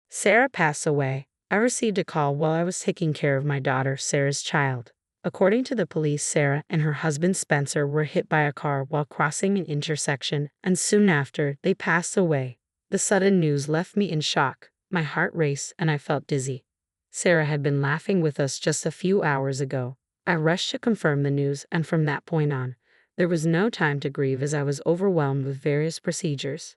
Sarah passed away. I received a call while I was taking care of my daughter, Sarah's child. According to the police, Sarah and her husband Spencer were hit by a car while crossing an intersection, and soon after, they passed away. The sudden news left me in shock. My heart raced and I felt dizzy. Sarah had been laughing with us just a few hours ago. I rushed to confirm the news, and from that point on, there was no time to grieve as I was overwhelmed with various procedures.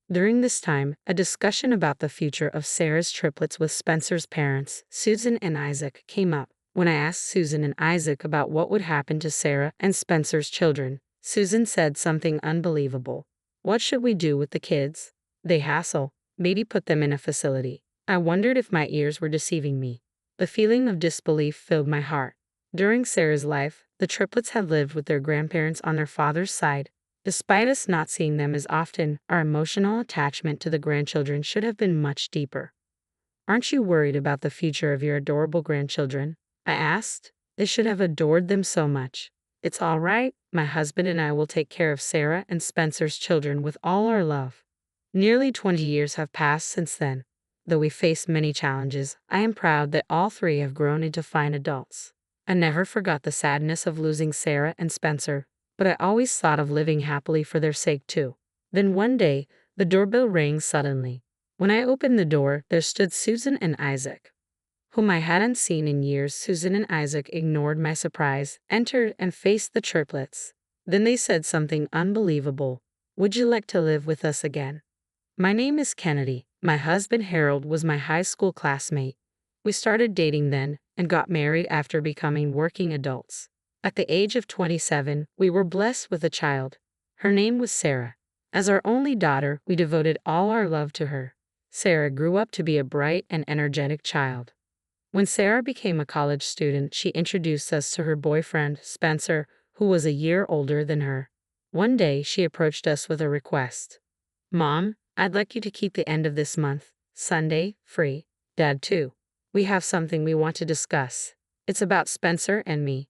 During this time, a discussion about the future of Sarah's triplets with Spencer's parents, Susan and Isaac, came up. When I asked Susan and Isaac about what would happen to Sarah and Spencer's children, Susan said something unbelievable. "What should we do with the kids? They hassle. Maybe put them in a facility." I wondered if my ears were deceiving me. The feeling of disbelief filled my heart. During Sarah's life, the triplets had lived with their grandparents on their father's side. Despite us not seeing them as often, our emotional attachment to the grandchildren should have been much deeper. "Aren't you worried about the future of your adorable grandchildren?" I asked. "They should have adored them so much." "It's all right. My husband and I will take care of Sarah and Spencer's children with all our love." Nearly 20 years have passed since then. Though we faced many challenges, I am proud that all three have grown into fine adults. I never forgot the sadness of losing Sarah and Spencer, but I always thought of living happily for their sake too. Then one day, the doorbell rang suddenly. When I opened the door, there stood Susan and Isaac, whom I hadn't seen in years. Susan and Isaac ignored my surprise, entered, and faced the triplets. Then they said something unbelievable. "Would you like to live with us again?" "My name is Kennedy. My husband Harold was my high school classmate. We started dating then and got married after becoming working adults. At the age of 27, we were blessed with a child. Her name was Sarah. As our only daughter, we devoted all our love to her. Sarah grew up to be a bright and energetic child. When Sarah became a college student, she introduced us to her boyfriend, Spencer, who was a year older than her. One day, she approached us with a request. "Mom, I'd like you to keep the end of this month, Sunday, free. Dad too. We have something we want to discuss. It's about Spencer and me."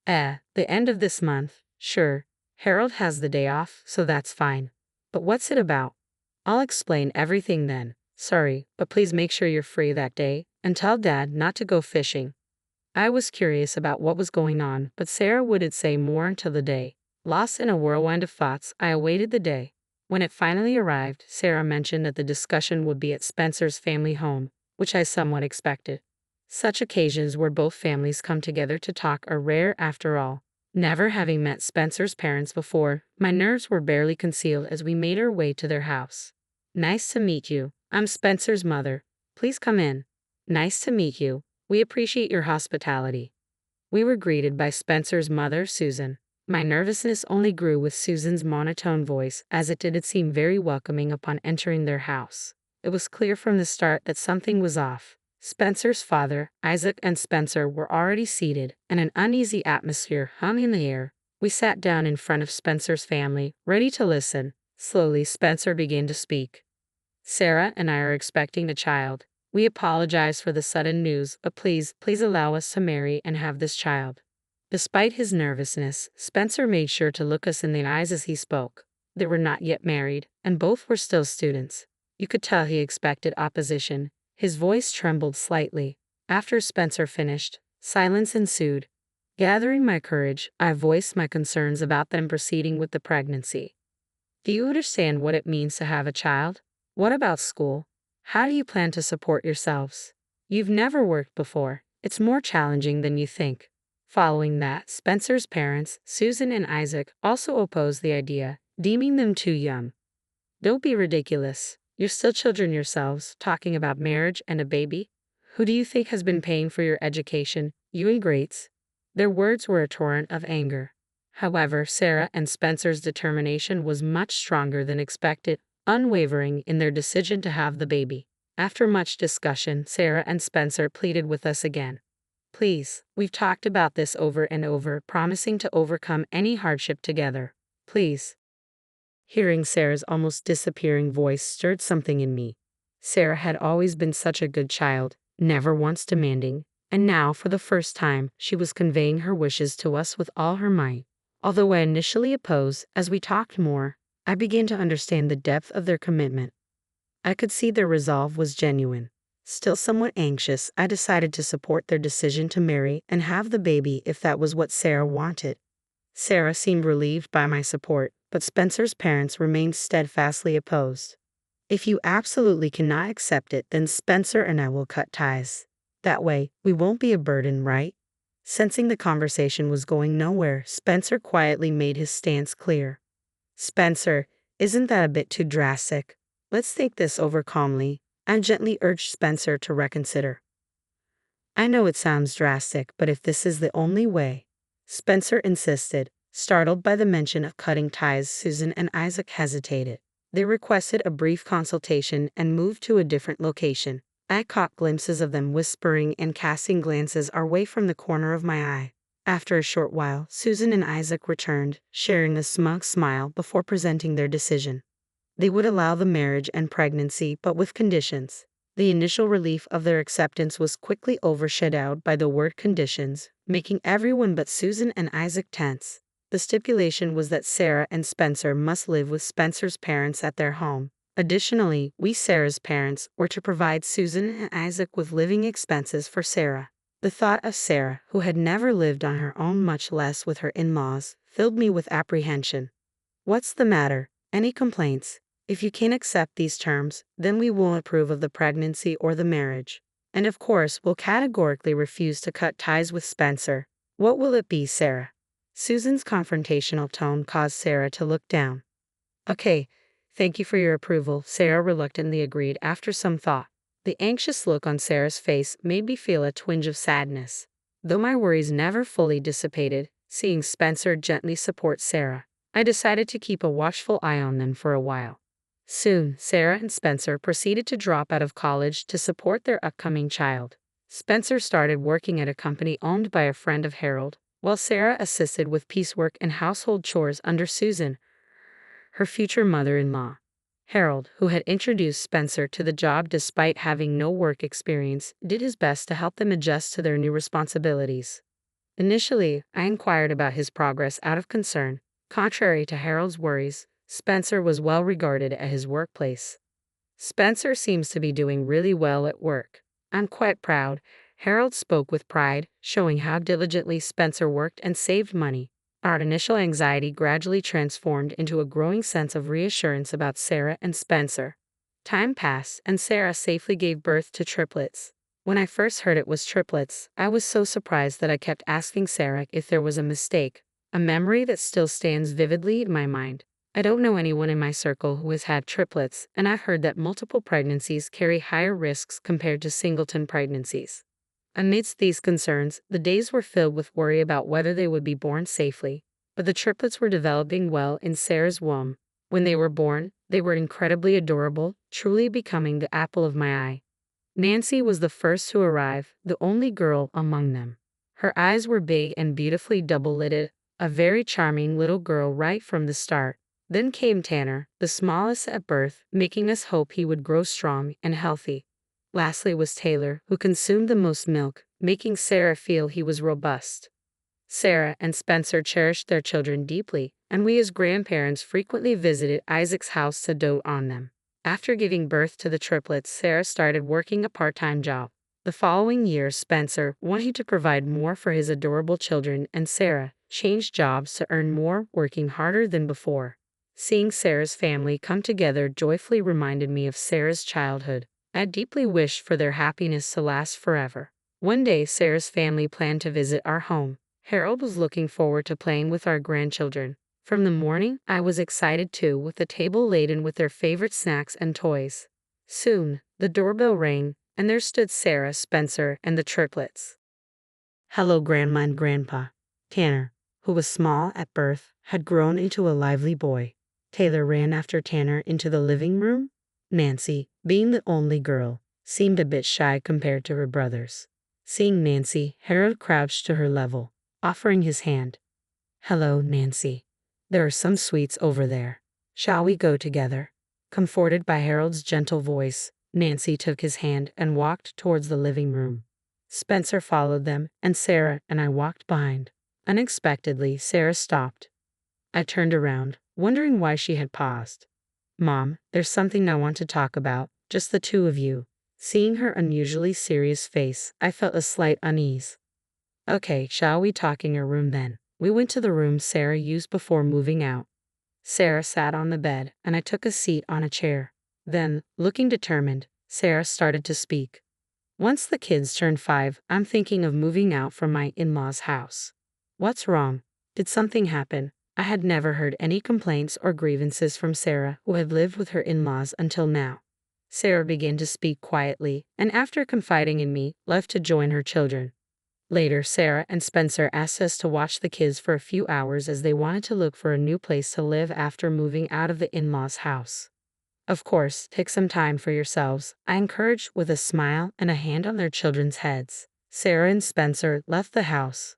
The end of this month? Sure. Harold has the day off, so that's fine. But what's it about? "I'll explain everything then. Sorry, but please make sure you're free that day, and tell Dad not to go fishing." I was curious about what was going on, but Sarah wouldn't say more until the day. Lost in a whirlwind of thoughts, I awaited the day. When it finally arrived, Sarah mentioned that the discussion would be at Spencer's family home, which I somewhat expected. Such occasions where both families come together to talk are rare after all. Never having met Spencer's parents before, my nerves were barely concealed as we made our way to their house. "Nice to meet you. I'm Spencer's mother. Please come in." "Nice to meet you. We appreciate your hospitality." We were greeted by Spencer's mother, Susan. My nervousness only grew with Susan's monotone voice, as it did seem very welcoming upon entering their house. It was clear from the start that something was off. Spencer's father, Isaac, and Spencer were already seated, and an uneasy atmosphere hung in the air. We sat down in front of Spencer's family, ready to listen. Slowly, Spencer began to speak. "Sarah and I are expecting a child. We apologize for the sudden news, but please allow us to marry and have this child." Despite his nervousness, Spencer made sure to look us in the eyes as he spoke. They were not yet married, and both were still students. You could tell he expected opposition. His voice trembled slightly. After Spencer finished, silence ensued. Gathering my courage, I voiced my concerns about them proceeding with the pregnancy. "Do you understand what it means to have a child? What about school? How do you plan to support yourselves? You've never worked before. It's more challenging than you think." Following that, Spencer's parents, Susan and Isaac, also opposed the idea, deeming them too young. "Don't be ridiculous. You're still children yourselves, talking about marriage and a baby. Who do you think has been paying for your education, you ingrates?" Their words were a torrent of anger. However, Sarah and Spencer's determination was much stronger than expected, unwavering in their decision to have the baby. After much discussion, Sarah and Spencer pleaded with us again. "Please, we've talked about this over and over, promising to overcome any hardship together. Please." Hearing Sarah's almost disappearing voice stirred something in me. Sarah had always been such a good child, never once demanding, and now, for the first time, she was conveying her wishes to us with all her might. Although I initially opposed, as we talked more, I began to understand the depth of their commitment. I could see their resolve was genuine. Still somewhat anxious, I decided to support their decision to marry and have the baby if that was what Sarah wanted. Sarah seemed relieved by my support, but Spencer's parents remained steadfastly opposed. If you absolutely cannot accept it, then Spencer and I will cut ties. That way, we won't be a burden, right? Sensing the conversation was going nowhere, Spencer quietly made his stance clear. Spencer, isn't that a bit too drastic? Let's think this over calmly. I gently urged Spencer to reconsider. I know it sounds drastic, but if this is the only way, Spencer insisted. Startled by the mention of cutting ties, Susan and Isaac hesitated. They requested a brief consultation and moved to a different location. I caught glimpses of them whispering and casting glances our way from the corner of my eye. After a short while, Susan and Isaac returned, sharing a smug smile before presenting their decision. They would allow the marriage and pregnancy, but with conditions. The initial relief of their acceptance was quickly overshadowed by the word conditions, making everyone but Susan and Isaac tense. The stipulation was that Sarah and Spencer must live with Spencer's parents at their home. Additionally, we, Sarah's parents, were to provide Susan and Isaac with living expenses for Sarah. The thought of Sarah, who had never lived on her own, much less with her in-laws, filled me with apprehension. What's the matter? Any complaints? If you can't accept these terms, then we won't approve of the pregnancy or the marriage. And of course, we'll categorically refuse to cut ties with Spencer. What will it be, Sarah? Susan's confrontational tone caused Sarah to look down. Okay, thank you for your approval, Sarah reluctantly agreed after some thought. The anxious look on Sarah's face made me feel a twinge of sadness. Though my worries never fully dissipated, seeing Spencer gently support Sarah, I decided to keep a watchful eye on them for a while. Soon, Sarah and Spencer proceeded to drop out of college to support their upcoming child. Spencer started working at a company owned by a friend of Harold, while Sarah assisted with piecework and household chores under Susan, her future mother-in-law. Harold, who had introduced Spencer to the job despite having no work experience, did his best to help them adjust to their new responsibilities. Initially, I inquired about his progress out of concern. Contrary to Harold's worries, Spencer was well regarded at his workplace. Spencer seems to be doing really well at work. I'm quite proud. Harold spoke with pride, showing how diligently Spencer worked and saved money. Our initial anxiety gradually transformed into a growing sense of reassurance about Sarah and Spencer. Time passed, and Sarah safely gave birth to triplets. When I first heard it was triplets, I was so surprised that I kept asking Sarah if there was a mistake, a memory that still stands vividly in my mind. I don't know anyone in my circle who has had triplets, and I've heard that multiple pregnancies carry higher risks compared to singleton pregnancies. Amidst these concerns, the days were filled with worry about whether they would be born safely, but the triplets were developing well in Sarah's womb. When they were born, they were incredibly adorable, truly becoming the apple of my eye. Nancy was the first to arrive, the only girl among them. Her eyes were big and beautifully double-lidded, a very charming little girl right from the start. Then came Tanner, the smallest at birth, making us hope he would grow strong and healthy. Lastly was Taylor, who consumed the most milk, making Sarah feel he was robust. Sarah and Spencer cherished their children deeply, and we as grandparents frequently visited Isaac's house to dote on them. After giving birth to the triplets, Sarah started working a part-time job. The following year, Spencer, wanting to provide more for his adorable children, and Sarah changed jobs to earn more, working harder than before. Seeing Sarah's family come together joyfully reminded me of Sarah's childhood. I deeply wished for their happiness to last forever. One day, Sarah's family planned to visit our home. Harold was looking forward to playing with our grandchildren. From the morning, I was excited too, with the table laden with their favorite snacks and toys. Soon, the doorbell rang, and there stood Sarah, Spencer, and the triplets. Hello, Grandma and Grandpa. Tanner, who was small at birth, had grown into a lively boy. Taylor ran after Tanner into the living room. Nancy, being the only girl, seemed a bit shy compared to her brothers. Seeing Nancy, Harold crouched to her level, offering his hand. Hello, Nancy. There are some sweets over there. Shall we go together? Comforted by Harold's gentle voice, Nancy took his hand and walked towards the living room. Spencer followed them, and Sarah and I walked behind. Unexpectedly, Sarah stopped. I turned around, wondering why she had paused. Mom, there's something I want to talk about, just the two of you. Seeing her unusually serious face, I felt a slight unease. Okay, shall we talk in your room then? We went to the room Sarah used before moving out. Sarah sat on the bed, and I took a seat on a chair. Then, looking determined, Sarah started to speak. Once the kids turned 5, I'm thinking of moving out from my in-laws' house. What's wrong? Did something happen? I had never heard any complaints or grievances from Sarah, who had lived with her in-laws until now. Sarah began to speak quietly, and after confiding in me, left to join her children. Later, Sarah and Spencer asked us to watch the kids for a few hours as they wanted to look for a new place to live after moving out of the in-laws' house. Of course, take some time for yourselves, I encouraged with a smile and a hand on their children's heads. Sarah and Spencer left the house.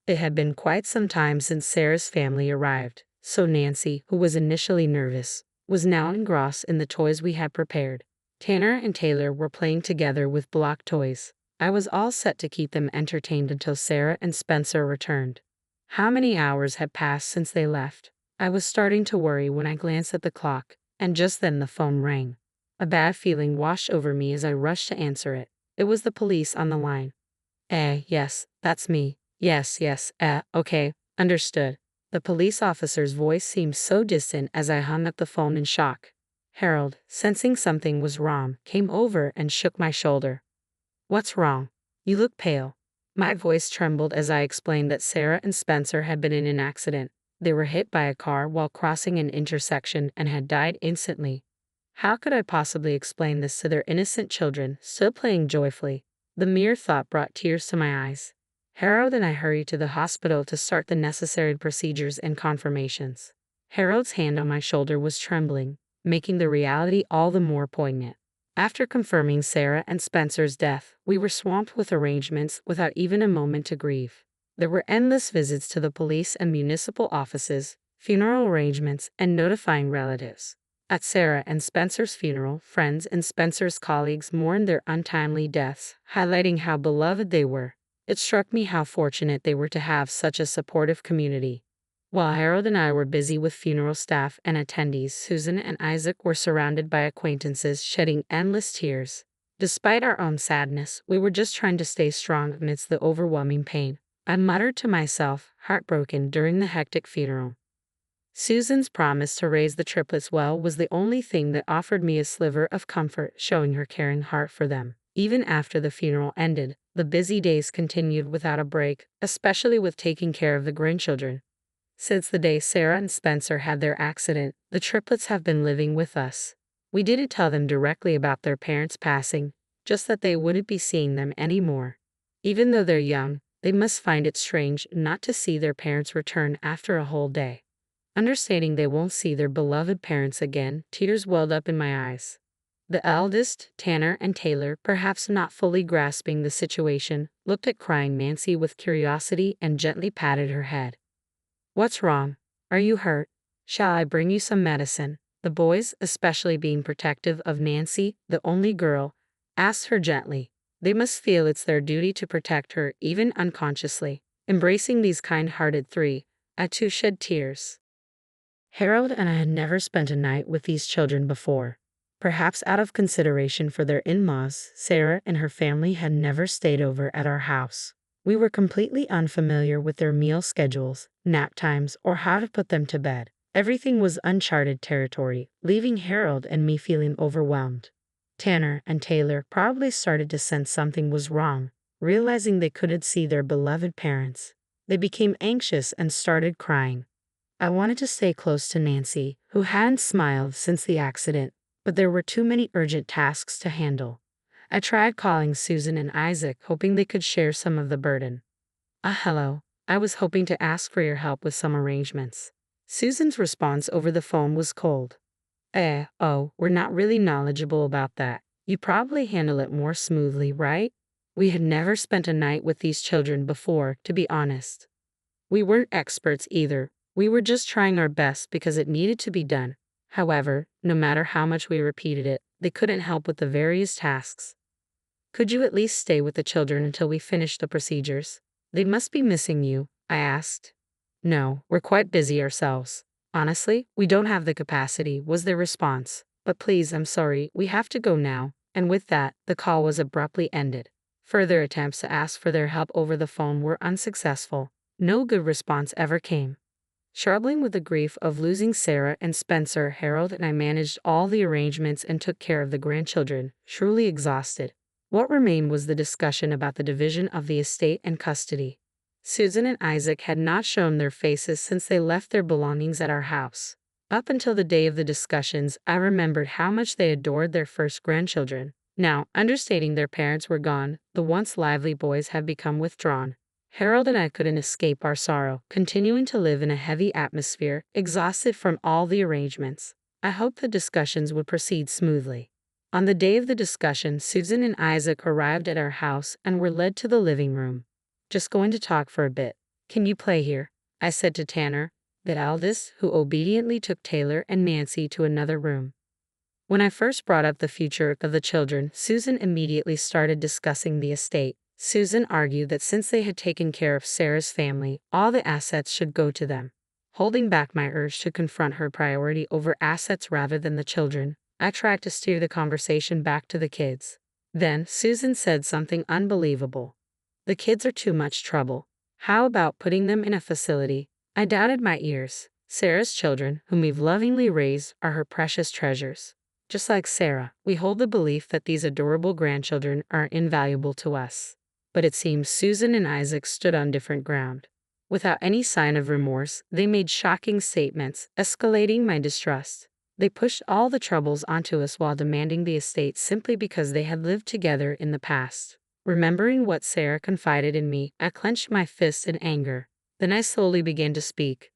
It had been quite some time since Sarah's family arrived, so Nancy, who was initially nervous, was now engrossed in the toys we had prepared. Tanner and Taylor were playing together with block toys. I was all set to keep them entertained until Sarah and Spencer returned. How many hours had passed since they left? I was starting to worry when I glanced at the clock, and just then the phone rang. A bad feeling washed over me as I rushed to answer it. It was the police on the line. Yes, that's me. Yes, okay, understood. The police officer's voice seemed so distant as I hung up the phone in shock. Harold, sensing something was wrong, came over and shook my shoulder. What's wrong? You look pale. My voice trembled as I explained that Sarah and Spencer had been in an accident. They were hit by a car while crossing an intersection and had died instantly. How could I possibly explain this to their innocent children, still playing joyfully? The mere thought brought tears to my eyes. Harold and I hurried to the hospital to start the necessary procedures and confirmations. Harold's hand on my shoulder was trembling, making the reality all the more poignant. After confirming Sarah and Spencer's death, we were swamped with arrangements without even a moment to grieve. There were endless visits to the police and municipal offices, funeral arrangements, and notifying relatives. At Sarah and Spencer's funeral, friends and Spencer's colleagues mourned their untimely deaths, highlighting how beloved they were. It struck me how fortunate they were to have such a supportive community. While Harold and I were busy with funeral staff and attendees, Susan and Isaac were surrounded by acquaintances shedding endless tears. Despite our own sadness, we were just trying to stay strong amidst the overwhelming pain. I muttered to myself, heartbroken during the hectic funeral. Susan's promise to raise the triplets well was the only thing that offered me a sliver of comfort, showing her caring heart for them. Even after the funeral ended, the busy days continued without a break, especially with taking care of the grandchildren. Since the day Sarah and Spencer had their accident, the triplets have been living with us. We didn't tell them directly about their parents' passing, just that they wouldn't be seeing them anymore. Even though they're young, they must find it strange not to see their parents return after a whole day. Understanding they won't see their beloved parents again, tears welled up in my eyes. The eldest, Tanner and Taylor, perhaps not fully grasping the situation, looked at crying Nancy with curiosity and gently patted her head. What's wrong? Are you hurt? Shall I bring you some medicine? The boys, especially being protective of Nancy, the only girl, asked her gently. They must feel it's their duty to protect her, even unconsciously. Embracing these kind-hearted three, I too shed tears. Harold and I had never spent a night with these children before. Perhaps out of consideration for their in-laws, Sarah and her family had never stayed over at our house. We were completely unfamiliar with their meal schedules, nap times, or how to put them to bed. Everything was uncharted territory, leaving Harold and me feeling overwhelmed. Tanner and Taylor probably started to sense something was wrong, realizing they couldn't see their beloved parents. They became anxious and started crying. I wanted to stay close to Nancy, who hadn't smiled since the accident, but there were too many urgent tasks to handle. I tried calling Susan and Isaac, hoping they could share some of the burden. Hello. I was hoping to ask for your help with some arrangements. Susan's response over the phone was cold. We're not really knowledgeable about that. You probably handle it more smoothly, right? We had never spent a night with these children before, to be honest. We weren't experts either. We were just trying our best because it needed to be done. However, no matter how much we repeated it, they couldn't help with the various tasks. Could you at least stay with the children until we finish the procedures? They must be missing you, I asked. No, we're quite busy ourselves. Honestly, we don't have the capacity, was their response. But please, I'm sorry, we have to go now. And with that, the call was abruptly ended. Further attempts to ask for their help over the phone were unsuccessful. No good response ever came. Struggling with the grief of losing Sarah and Spencer, Harold and I managed all the arrangements and took care of the grandchildren, truly exhausted. What remained was the discussion about the division of the estate and custody. Susan and Isaac had not shown their faces since they left their belongings at our house. Up until the day of the discussions, I remembered how much they adored their first grandchildren. Now, understating their parents were gone, the once lively boys had become withdrawn. Harold and I couldn't escape our sorrow, continuing to live in a heavy atmosphere, exhausted from all the arrangements. I hoped the discussions would proceed smoothly. On the day of the discussion, Susan and Isaac arrived at our house and were led to the living room. Just going to talk for a bit. Can you play here? I said to Tanner, the eldest, who obediently took Taylor and Nancy to another room. When I first brought up the future of the children, Susan immediately started discussing the estate. Susan argued that since they had taken care of Sarah's family, all the assets should go to them. Holding back my urge to confront her priority over assets rather than the children, I tried to steer the conversation back to the kids. Then, Susan said something unbelievable. The kids are too much trouble. How about putting them in a facility? I doubted my ears. Sarah's children, whom we've lovingly raised, are her precious treasures. Just like Sarah, we hold the belief that these adorable grandchildren are invaluable to us. But it seems Susan and Isaac stood on different ground. Without any sign of remorse, they made shocking statements, escalating my distrust. They pushed all the troubles onto us while demanding the estate simply because they had lived together in the past. Remembering what Sarah confided in me, I clenched my fists in anger. Then I slowly began to speak.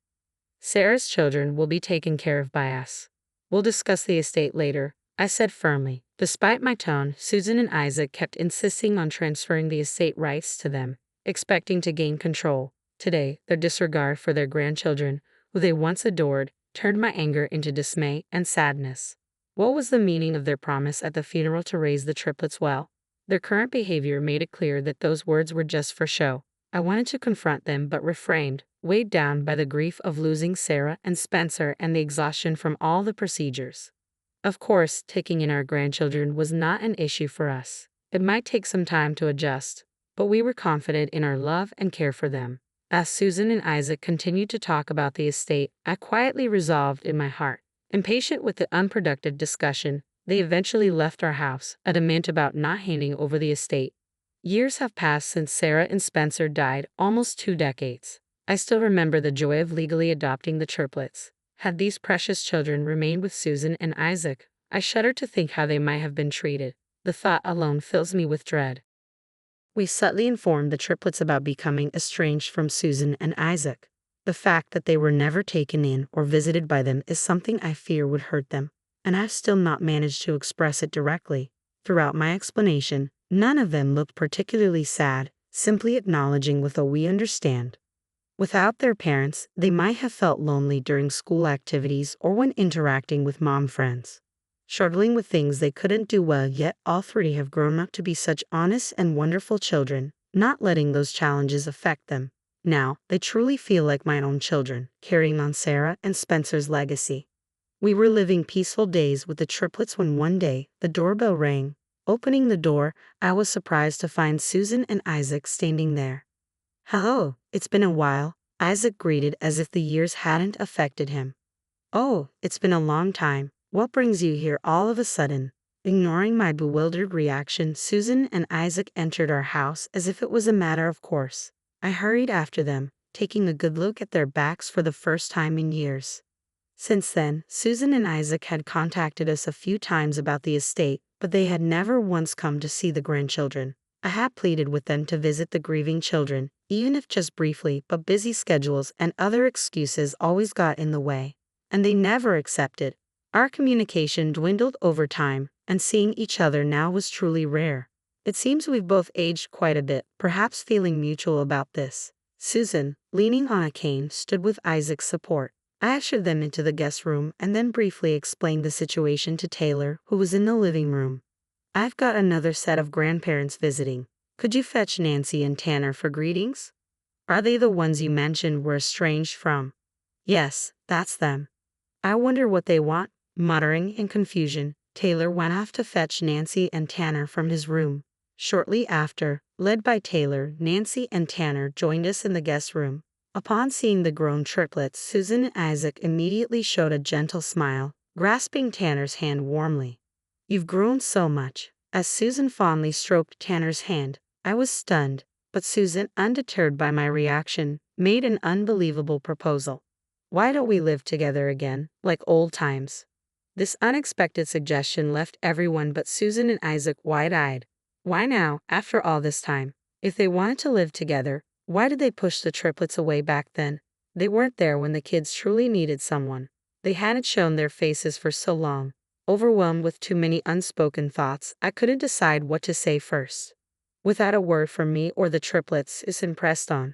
Sarah's children will be taken care of by us. We'll discuss the estate later, I said firmly. Despite my tone, Susan and Isaac kept insisting on transferring the estate rights to them, expecting to gain control. Today, their disregard for their grandchildren, who they once adored, turned my anger into dismay and sadness. What was the meaning of their promise at the funeral to raise the triplets well? Their current behavior made it clear that those words were just for show. I wanted to confront them but refrained, weighed down by the grief of losing Sarah and Spencer and the exhaustion from all the procedures. Of course, taking in our grandchildren was not an issue for us. It might take some time to adjust, but we were confident in our love and care for them. As Susan and Isaac continued to talk about the estate, I quietly resolved in my heart. Impatient with the unproductive discussion, they eventually left our house, adamant about not handing over the estate. Years have passed since Sarah and Spencer died, almost 2 decades. I still remember the joy of legally adopting the triplets. Had these precious children remained with Susan and Isaac, I shudder to think how they might have been treated. The thought alone fills me with dread. We subtly informed the triplets about becoming estranged from Susan and Isaac. The fact that they were never taken in or visited by them is something I fear would hurt them, and I've still not managed to express it directly. Throughout my explanation, none of them looked particularly sad, simply acknowledging with a "we understand." Without their parents, they might have felt lonely during school activities or when interacting with mom friends. Struggling with things they couldn't do well, yet all 3 have grown up to be such honest and wonderful children, not letting those challenges affect them. Now, they truly feel like my own children, carrying on Sarah and Spencer's legacy. We were living peaceful days with the triplets when one day, the doorbell rang. Opening the door, I was surprised to find Susan and Isaac standing there. "Hello, it's been a while," Isaac greeted as if the years hadn't affected him. "Oh, it's been a long time. What brings you here all of a sudden?" Ignoring my bewildered reaction, Susan and Isaac entered our house as if it was a matter of course. I hurried after them, taking a good look at their backs for the first time in years. Since then, Susan and Isaac had contacted us a few times about the estate, but they had never once come to see the grandchildren. I had pleaded with them to visit the grieving children, even if just briefly, but busy schedules and other excuses always got in the way, and they never accepted. Our communication dwindled over time, and seeing each other now was truly rare. It seems we've both aged quite a bit, perhaps feeling mutual about this. Susan, leaning on a cane, stood with Isaac's support. I ushered them into the guest room and then briefly explained the situation to Taylor, who was in the living room. "I've got another set of grandparents visiting. Could you fetch Nancy and Tanner for greetings? Are they the ones you mentioned were estranged from?" Yes, that's them. I wonder what they want. Muttering in confusion, Taylor went off to fetch Nancy and Tanner from his room. Shortly after, led by Taylor, Nancy and Tanner joined us in the guest room. Upon seeing the grown triplets, Susan and Isaac immediately showed a gentle smile, grasping Tanner's hand warmly. "You've grown so much." As Susan fondly stroked Tanner's hand, I was stunned, but Susan, undeterred by my reaction, made an unbelievable proposal. "Why don't we live together again, like old times?" This unexpected suggestion left everyone but Susan and Isaac wide-eyed. Why now, after all this time? If they wanted to live together, why did they push the triplets away back then? They weren't there when the kids truly needed someone. They hadn't shown their faces for so long. Overwhelmed with too many unspoken thoughts, I couldn't decide what to say first. Without a word from me or the triplets, Susan pressed on.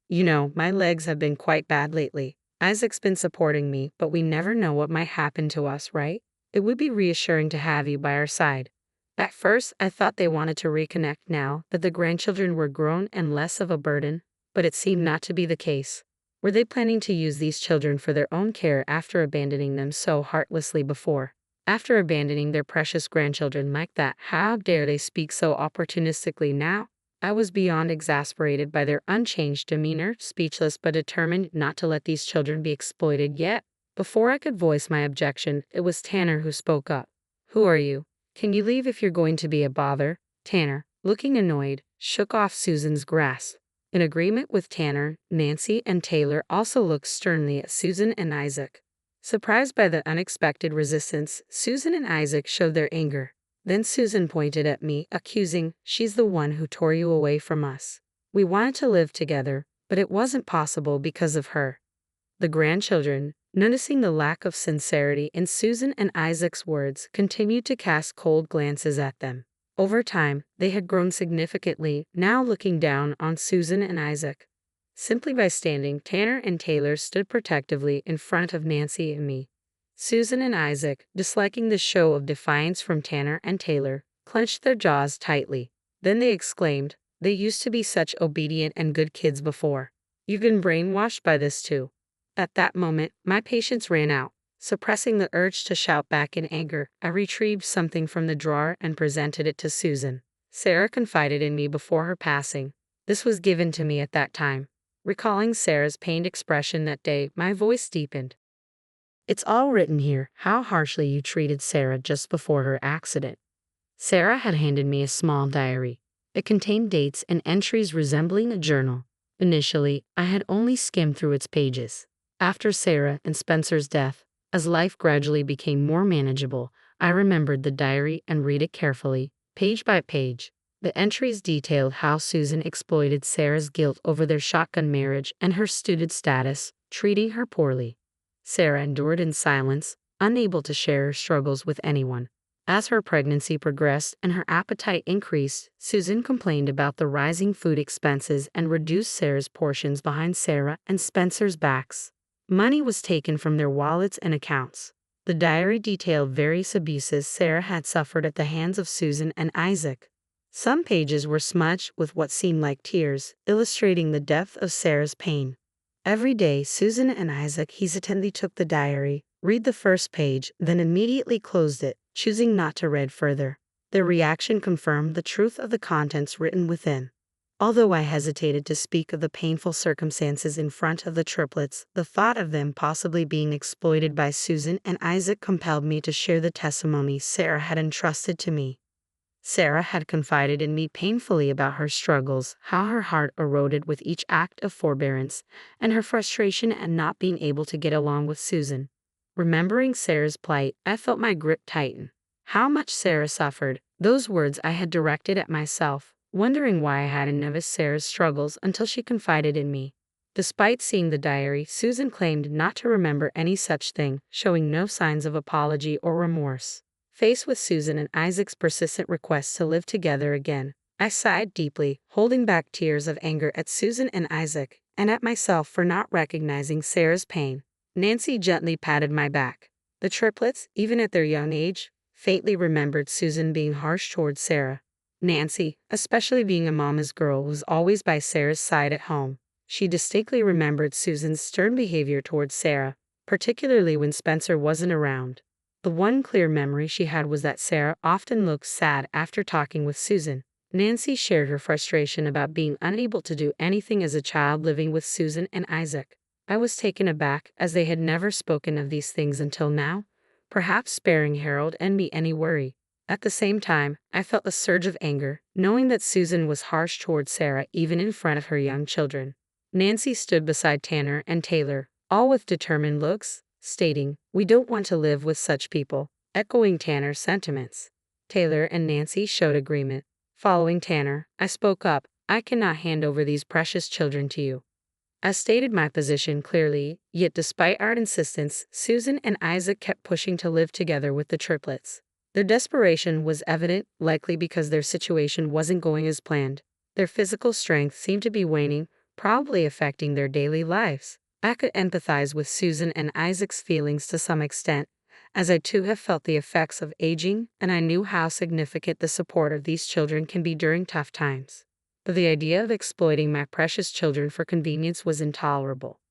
"You know, my legs have been quite bad lately. Isaac's been supporting me, but we never know what might happen to us, right? It would be reassuring to have you by our side." At first, I thought they wanted to reconnect now that the grandchildren were grown and less of a burden, but it seemed not to be the case. Were they planning to use these children for their own care after abandoning them so heartlessly before? After abandoning their precious grandchildren like that, how dare they speak so opportunistically now? I was beyond exasperated by their unchanged demeanor, speechless but determined not to let these children be exploited yet. Before I could voice my objection, it was Tanner who spoke up. "Who are you? Can you leave if you're going to be a bother?" Tanner, looking annoyed, shook off Susan's grasp. In agreement with Tanner, Nancy and Taylor also looked sternly at Susan and Isaac. Surprised by the unexpected resistance, Susan and Isaac showed their anger. Then Susan pointed at me, accusing, "She's the one who tore you away from us. We wanted to live together, but it wasn't possible because of her." The grandchildren, noticing the lack of sincerity in Susan and Isaac's words, continued to cast cold glances at them. Over time, they had grown significantly, now looking down on Susan and Isaac. Simply by standing, Tanner and Taylor stood protectively in front of Nancy and me. Susan and Isaac, disliking the show of defiance from Tanner and Taylor, clenched their jaws tightly. Then they exclaimed, "They used to be such obedient and good kids before. You've been brainwashed by this too." At that moment, my patience ran out. Suppressing the urge to shout back in anger, I retrieved something from the drawer and presented it to Susan. "Sarah confided in me before her passing. This was given to me at that time." Recalling Sarah's pained expression that day, my voice deepened. "It's all written here, how harshly you treated Sarah just before her accident." Sarah had handed me a small diary. It contained dates and entries resembling a journal. Initially, I had only skimmed through its pages. After Sarah and Spencer's death, as life gradually became more manageable, I remembered the diary and read it carefully, page by page. The entries detailed how Susan exploited Sarah's guilt over their shotgun marriage and her student status, treating her poorly. Sarah endured in silence, unable to share her struggles with anyone. As her pregnancy progressed and her appetite increased, Susan complained about the rising food expenses and reduced Sarah's portions behind Sarah and Spencer's backs. Money was taken from their wallets and accounts. The diary detailed various abuses Sarah had suffered at the hands of Susan and Isaac. Some pages were smudged with what seemed like tears, illustrating the depth of Sarah's pain. Every day, Susan and Isaac hesitantly took the diary, read the first page, then immediately closed it, choosing not to read further. Their reaction confirmed the truth of the contents written within. Although I hesitated to speak of the painful circumstances in front of the triplets, the thought of them possibly being exploited by Susan and Isaac compelled me to share the testimony Sarah had entrusted to me. Sarah had confided in me painfully about her struggles, how her heart eroded with each act of forbearance, and her frustration at not being able to get along with Susan. Remembering Sarah's plight, I felt my grip tighten. How much Sarah suffered, those words I had directed at myself, wondering why I hadn't noticed Sarah's struggles until she confided in me. Despite seeing the diary, Susan claimed not to remember any such thing, showing no signs of apology or remorse. Faced with Susan and Isaac's persistent requests to live together again, I sighed deeply, holding back tears of anger at Susan and Isaac, and at myself for not recognizing Sarah's pain. Nancy gently patted my back. The triplets, even at their young age, faintly remembered Susan being harsh towards Sarah. Nancy, especially being a mama's girl, was always by Sarah's side at home. She distinctly remembered Susan's stern behavior towards Sarah, particularly when Spencer wasn't around. The one clear memory she had was that Sarah often looked sad after talking with Susan. Nancy shared her frustration about being unable to do anything as a child living with Susan and Isaac. I was taken aback as they had never spoken of these things until now, perhaps sparing Harold and me any worry. At the same time, I felt a surge of anger, knowing that Susan was harsh towards Sarah even in front of her young children. Nancy stood beside Tanner and Taylor, all with determined looks, stating, "We don't want to live with such people," echoing Tanner's sentiments. Taylor and Nancy showed agreement. Following Tanner, I spoke up, "I cannot hand over these precious children to you." I stated my position clearly, yet despite our insistence, Susan and Isaac kept pushing to live together with the triplets. Their desperation was evident, likely because their situation wasn't going as planned. Their physical strength seemed to be waning, probably affecting their daily lives. I could empathize with Susan and Isaac's feelings to some extent, as I too have felt the effects of aging, and I knew how significant the support of these children can be during tough times. But the idea of exploiting my precious children for convenience was intolerable.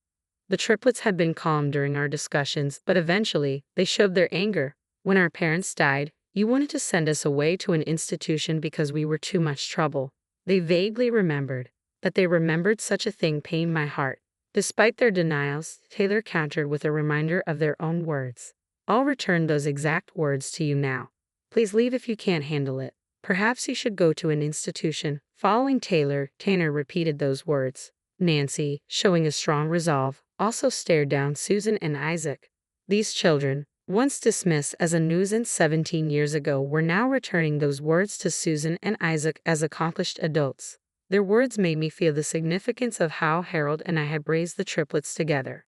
The triplets had been calm during our discussions, but eventually, they showed their anger. "When our parents died, you wanted to send us away to an institution because we were too much trouble." They vaguely remembered. That they remembered such a thing pained my heart. Despite their denials, Taylor countered with a reminder of their own words. "I'll return those exact words to you now. Please leave if you can't handle it. Perhaps you should go to an institution." Following Taylor, Tanner repeated those words. Nancy, showing a strong resolve, also stared down Susan and Isaac. These children, once dismissed as a nuisance 17 years ago, were now returning those words to Susan and Isaac as accomplished adults. Their words made me feel the significance of how Harold and I had raised the triplets together.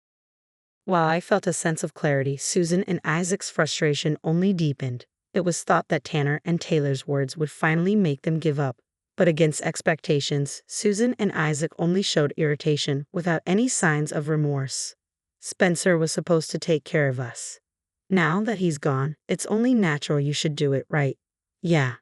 While I felt a sense of clarity, Susan and Isaac's frustration only deepened. It was thought that Tanner and Taylor's words would finally make them give up. But against expectations, Susan and Isaac only showed irritation without any signs of remorse. "Spencer was supposed to take care of us. Now that he's gone, it's only natural you should do it right." "Yeah.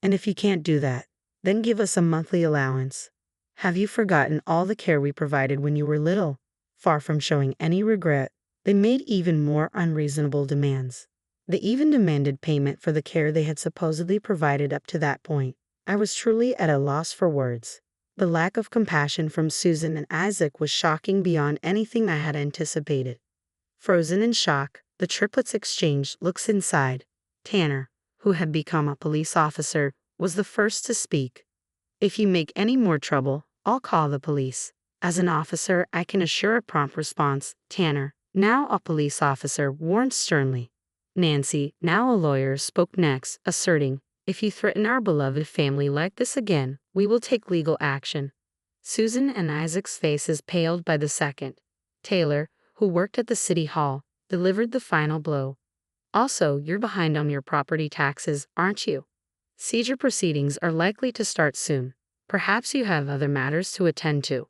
And if you can't do that, then give us a monthly allowance. Have you forgotten all the care we provided when you were little?" Far from showing any regret, they made even more unreasonable demands. They even demanded payment for the care they had supposedly provided up to that point. I was truly at a loss for words. The lack of compassion from Susan and Isaac was shocking beyond anything I had anticipated. Frozen in shock, the triplets exchanged looks inside. Tanner, who had become a police officer, was the first to speak. "If you make any more trouble, I'll call the police. As an officer, I can assure a prompt response." Tanner, now a police officer, warned sternly. Nancy, now a lawyer, spoke next, asserting, "If you threaten our beloved family like this again, we will take legal action." Susan and Isaac's faces paled by the second. Taylor, who worked at the city hall, delivered the final blow. "Also, you're behind on your property taxes, aren't you? Seizure proceedings are likely to start soon. Perhaps you have other matters to attend to."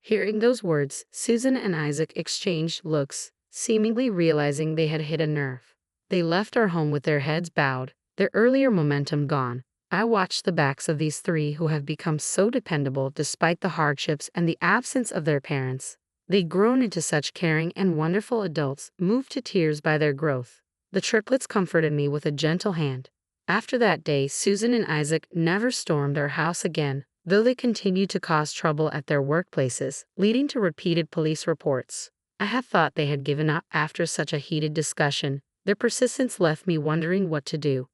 Hearing those words, Susan and Isaac exchanged looks, seemingly realizing they had hit a nerve. They left our home with their heads bowed, their earlier momentum gone. I watched the backs of these three who have become so dependable despite the hardships and the absence of their parents. They'd grown into such caring and wonderful adults, moved to tears by their growth. The triplets comforted me with a gentle hand. After that day, Susan and Isaac never stormed our house again, though they continued to cause trouble at their workplaces, leading to repeated police reports. I had thought they had given up after such a heated discussion. Their persistence left me wondering what to do.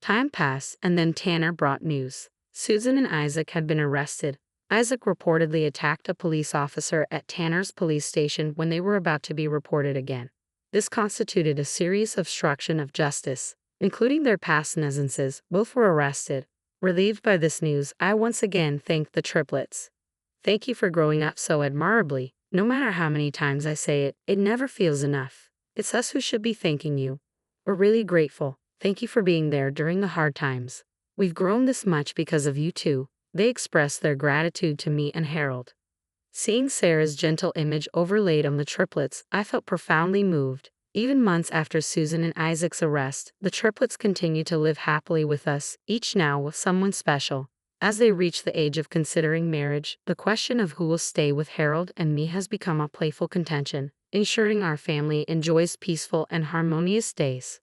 Time passed, and then Tanner brought news. Susan and Isaac had been arrested. Isaac reportedly attacked a police officer at Tanner's police station when they were about to be reported again. This constituted a serious obstruction of justice, including their past nuisances. Both were arrested. Relieved by this news, I once again thanked the triplets. "Thank you for growing up so admirably. No matter how many times I say it, it never feels enough. It's us who should be thanking you. We're really grateful. Thank you for being there during the hard times. We've grown this much because of you too." They expressed their gratitude to me and Harold. Seeing Sarah's gentle image overlaid on the triplets, I felt profoundly moved. Even months after Susan and Isaac's arrest, the triplets continued to live happily with us, each now with someone special. As they reach the age of considering marriage, the question of who will stay with Harold and me has become a playful contention, ensuring our family enjoys peaceful and harmonious days.